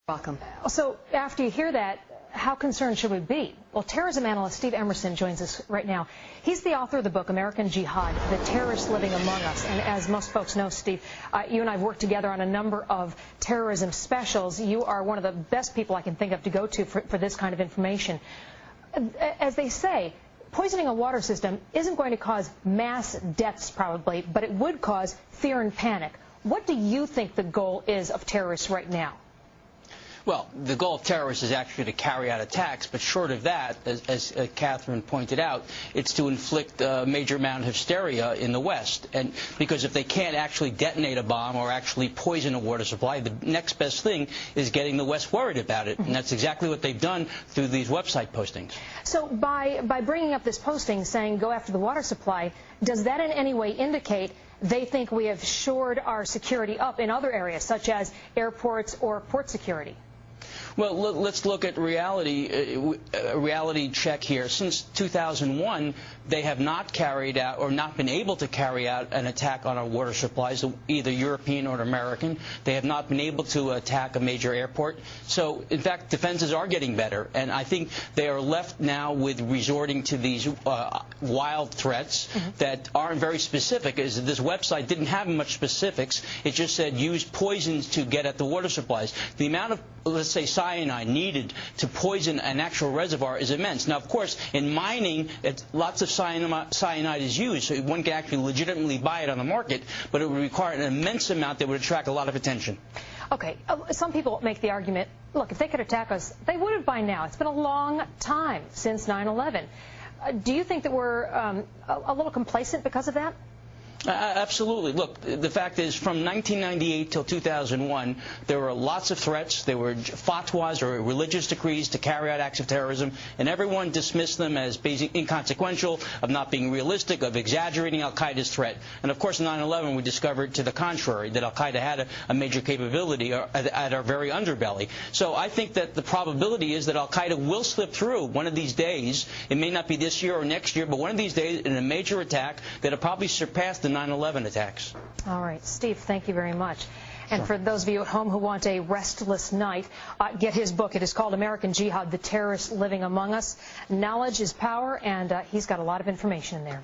Welcome. So after you hear that, how concerned should we be? Well, terrorism analyst Steve Emerson joins us right now. He's the author of the book, American Jihad, The Terrorists Living Among Us. And as most folks know, Steve, you and I have worked together on a number of terrorism specials. You are one of the best people I can think of to go to for this kind of information. As they say, poisoning a water system isn't going to cause mass deaths probably, but it would cause fear and panic. What do you think the goal is of terrorists right now? Well, the goal of terrorists is actually to carry out attacks, but short of that, as Catherine pointed out, it's to inflict a major amount of hysteria in the West. And because if they can't actually detonate a bomb or actually poison a water supply, the next best thing is getting the West worried about it. And that's exactly what they've done through these website postings. So by bringing up this posting saying go after the water supply, does that in any way indicate they think we have shored our security up in other areas, such as airports or port security? Well, let's look at reality check here. Since 2001, they have not carried out or not been able to carry out an attack on our water supplies, either European or American. They have not been able to attack a major airport. So, in fact, defenses are getting better. And I think they are left now with resorting to these wild threats that aren't very specific. As this website didn't have much specifics. It just said use poisons to get at the water supplies. The amount of, let's say, cyanide needed to poison an actual reservoir is immense. Now, of course, in mining, lots of cyanide is used, so one can actually legitimately buy it on the market, but it would require an immense amount that would attract a lot of attention. Okay, some people make the argument, look, if they could attack us, they would have by now. It's been a long time since 9/11. Do you think that we're a little complacent because of that? Absolutely. Look, the fact is, from 1998 till 2001, there were lots of threats. There were fatwas or religious decrees to carry out acts of terrorism, and everyone dismissed them as basically inconsequential, of not being realistic, of exaggerating al-Qaeda's threat. And, of course, in 9/11, we discovered to the contrary, that al-Qaeda had a major capability at our very underbelly. So I think that the probability is that al-Qaeda will slip through one of these days. It may not be this year or next year, but one of these days in a major attack that will probably surpass the 9/11 attacks. All right, Steve, thank you very much. And for those of you at home who want a restless night, get his book. It is called American Jihad, The Terrorists Living Among Us. Knowledge is power, and he's got a lot of information in there.